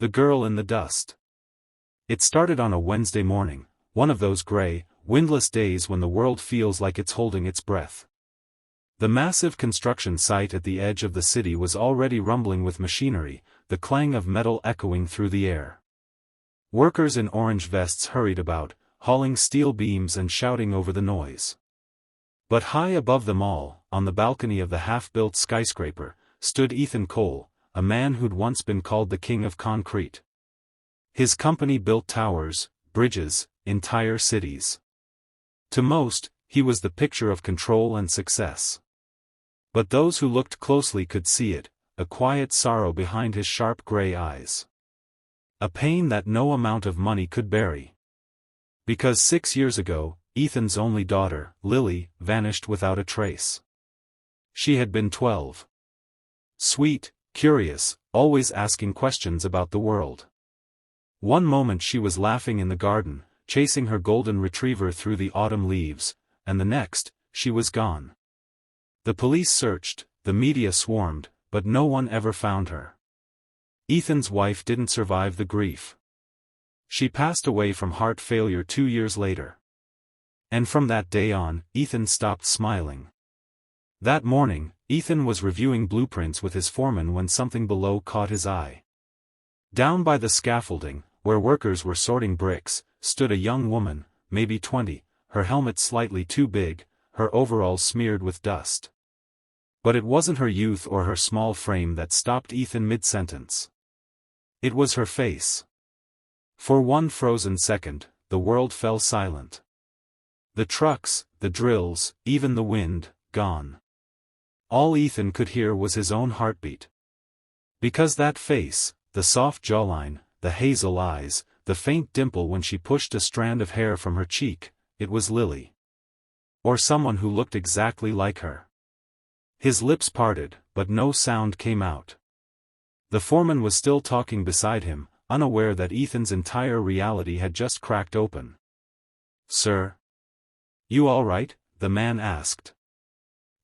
The Girl in the Dust. It started on a Wednesday morning, one of those gray, windless days when the world feels like it's holding its breath. The massive construction site at the edge of the city was already rumbling with machinery, the clang of metal echoing through the air. Workers in orange vests hurried about, hauling steel beams and shouting over the noise. But high above them all, on the balcony of the half-built skyscraper, stood Ethan Cole, a man who'd once been called the King of Concrete. His company built towers, bridges, entire cities. To most, he was the picture of control and success. But those who looked closely could see it, a quiet sorrow behind his sharp gray eyes. A pain that no amount of money could bury. Because 6 years ago, Ethan's only daughter, Lily, vanished without a trace. She had been 12. Sweet, curious, always asking questions about the world. One moment she was laughing in the garden, chasing her golden retriever through the autumn leaves, and the next, she was gone. The police searched, the media swarmed, but no one ever found her. Ethan's wife didn't survive the grief. She passed away from heart failure 2 years later. And from that day on, Ethan stopped smiling. That morning, Ethan was reviewing blueprints with his foreman when something below caught his eye. Down by the scaffolding, where workers were sorting bricks, stood a young woman, maybe 20, her helmet slightly too big, her overalls smeared with dust. But it wasn't her youth or her small frame that stopped Ethan mid-sentence. It was her face. For one frozen second, the world fell silent. The trucks, the drills, even the wind, gone. All Ethan could hear was his own heartbeat. Because that face, the soft jawline, the hazel eyes, the faint dimple when she pushed a strand of hair from her cheek, it was Lily. Or someone who looked exactly like her. His lips parted, but no sound came out. The foreman was still talking beside him, unaware that Ethan's entire reality had just cracked open. "Sir? You all right?" the man asked.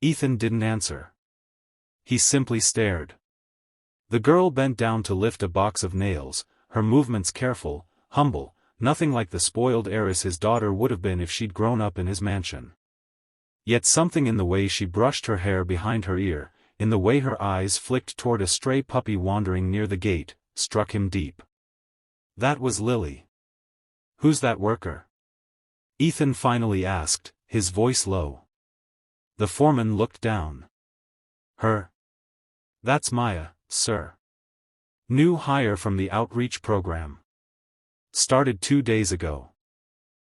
Ethan didn't answer. He simply stared. The girl bent down to lift a box of nails, her movements careful, humble, nothing like the spoiled heiress his daughter would have been if she'd grown up in his mansion. Yet something in the way she brushed her hair behind her ear, in the way her eyes flicked toward a stray puppy wandering near the gate, struck him deep. That was Lily. "Who's that worker?" Ethan finally asked, his voice low. The foreman looked down. "Her? That's Maya, sir. New hire from the outreach program. Started 2 days ago."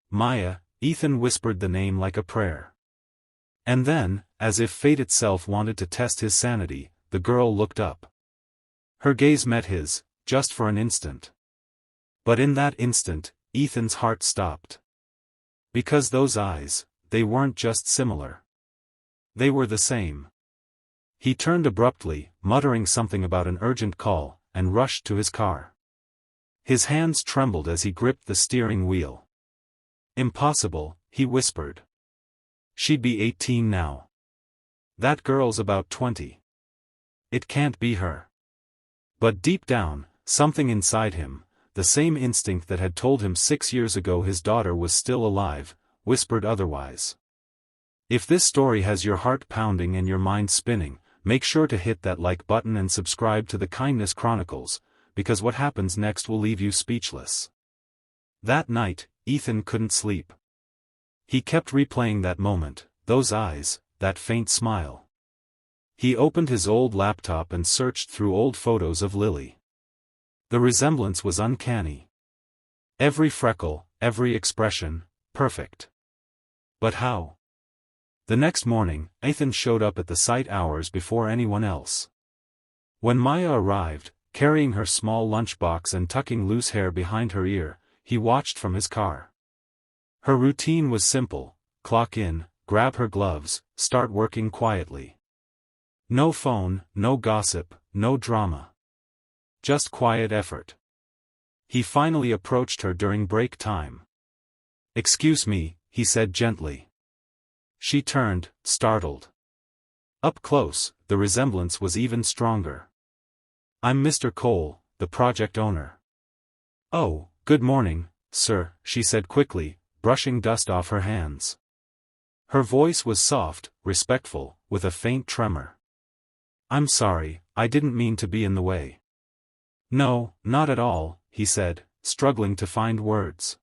Maya, Ethan whispered the name like a prayer. And then, as if fate itself wanted to test his sanity, the girl looked up. Her gaze met his, just for an instant. But in that instant, Ethan's heart stopped. Because those eyes, they weren't just similar. They were the same. He turned abruptly, muttering something about an urgent call, and rushed to his car. His hands trembled as he gripped the steering wheel. "Impossible," he whispered. "She'd be 18 now. That girl's about 20. It can't be her." But deep down, something inside him, the same instinct that had told him 6 years ago his daughter was still alive, whispered otherwise. If this story has your heart pounding and your mind spinning, make sure to hit that like button and subscribe to the Kindness Chronicles, because what happens next will leave you speechless. That night, Ethan couldn't sleep. He kept replaying that moment, those eyes, that faint smile. He opened his old laptop and searched through old photos of Lily. The resemblance was uncanny. Every freckle, every expression, perfect. But how? The next morning, Ethan showed up at the site hours before anyone else. When Maya arrived, carrying her small lunchbox and tucking loose hair behind her ear, he watched from his car. Her routine was simple: clock in, grab her gloves, start working quietly. No phone, no gossip, no drama. Just quiet effort. He finally approached her during break time. "Excuse me," he said gently. She turned, startled. Up close, the resemblance was even stronger. "I'm Mr. Cole," the project owner. "Oh, good morning, sir," she said quickly, brushing dust off her hands. Her voice was soft, respectful, with a faint tremor. "I'm sorry, I didn't mean to be in the way." "No, not at all," he said, struggling to find words.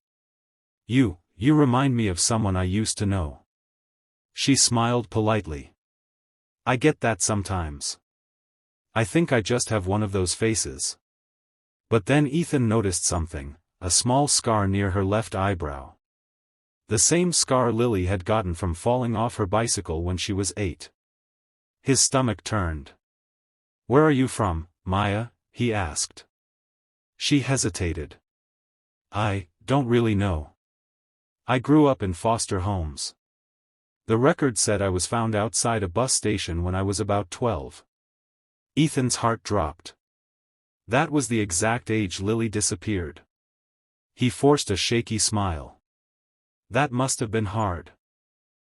You remind me of someone I used to know." She smiled politely. "I get that sometimes. I think I just have one of those faces." But then Ethan noticed something, a small scar near her left eyebrow. The same scar Lily had gotten from falling off her bicycle when she was 8. His stomach turned. "Where are you from, Maya?" he asked. She hesitated. "I don't really know. I grew up in foster homes. The record said I was found outside a bus station when I was about 12. Ethan's heart dropped. That was the exact age Lily disappeared. He forced a shaky smile. "That must have been hard."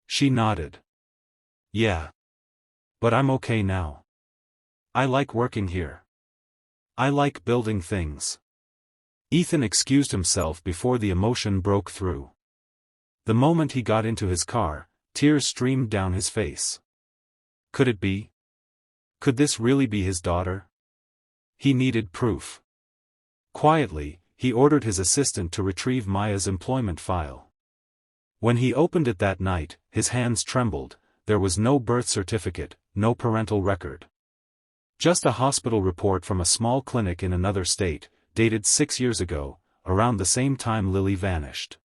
She nodded. "Yeah. But I'm okay now. I like working here. I like building things." Ethan excused himself before the emotion broke through. The moment he got into his car, tears streamed down his face. Could it be? Could this really be his daughter? He needed proof. Quietly, he ordered his assistant to retrieve Maya's employment file. When he opened it that night, his hands trembled. There was no birth certificate, no parental record. Just a hospital report from a small clinic in another state, dated 6 years ago, around the same time Lily vanished.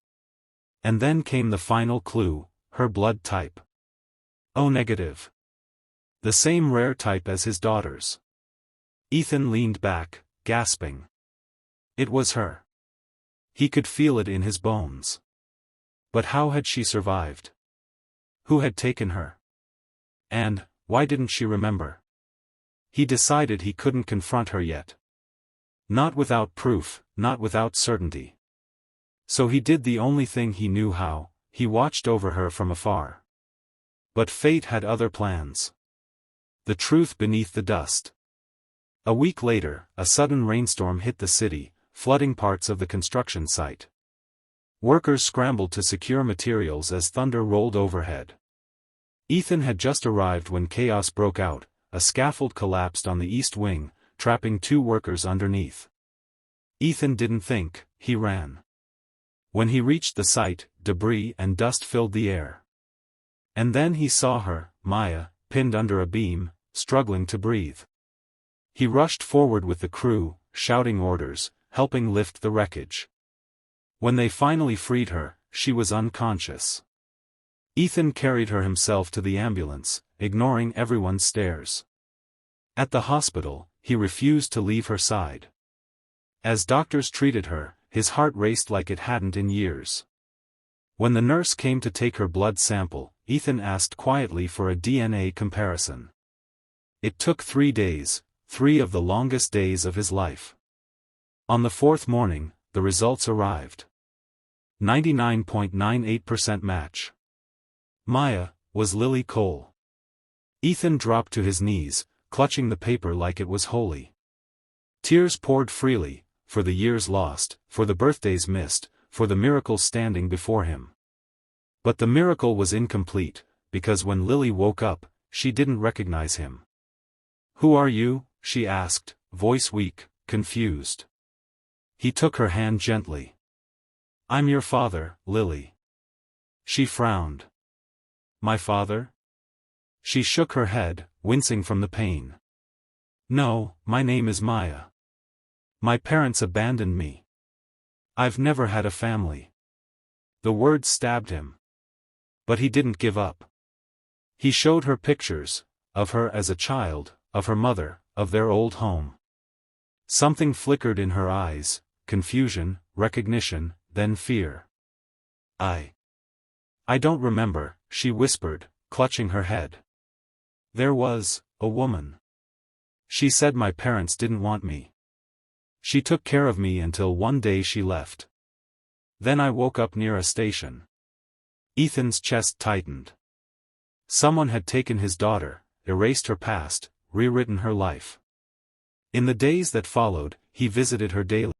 And then came the final clue, her blood type. O negative. The same rare type as his daughter's. Ethan leaned back, gasping. It was her. He could feel it in his bones. But how had she survived? Who had taken her? And, why didn't she remember? He decided he couldn't confront her yet. Not without proof, not without certainty. So he did the only thing he knew how, he watched over her from afar. But fate had other plans. The truth beneath the dust. A week later, a sudden rainstorm hit the city, flooding parts of the construction site. Workers scrambled to secure materials as thunder rolled overhead. Ethan had just arrived when chaos broke out. A scaffold collapsed on the east wing, trapping 2 workers underneath. Ethan didn't think, he ran. When he reached the site, debris and dust filled the air. And then he saw her, Maya, pinned under a beam, struggling to breathe. He rushed forward with the crew, shouting orders, helping lift the wreckage. When they finally freed her, she was unconscious. Ethan carried her himself to the ambulance, ignoring everyone's stares. At the hospital, he refused to leave her side. As doctors treated her, his heart raced like it hadn't in years. When the nurse came to take her blood sample, Ethan asked quietly for a DNA comparison. It took 3 days, 3 of the longest days of his life. On the 4th morning, the results arrived. 99.98% match. Maya was Lily Cole. Ethan dropped to his knees, clutching the paper like it was holy. Tears poured freely, for the years lost, for the birthdays missed, for the miracle standing before him. But the miracle was incomplete, because when Lily woke up, she didn't recognize him. "Who are you?" she asked, voice weak, confused. He took her hand gently. "I'm your father, Lily." She frowned. "My father?" She shook her head, wincing from the pain. "No, my name is Maya. My parents abandoned me. I've never had a family." The words stabbed him. But he didn't give up. He showed her pictures, of her as a child, of her mother, of their old home. Something flickered in her eyes, confusion, recognition, then fear. I don't remember," she whispered, clutching her head. "There was a woman. She said my parents didn't want me. She took care of me until one day she left. Then I woke up near a station." Ethan's chest tightened. Someone had taken his daughter, erased her past, rewritten her life. In the days that followed, he visited her daily.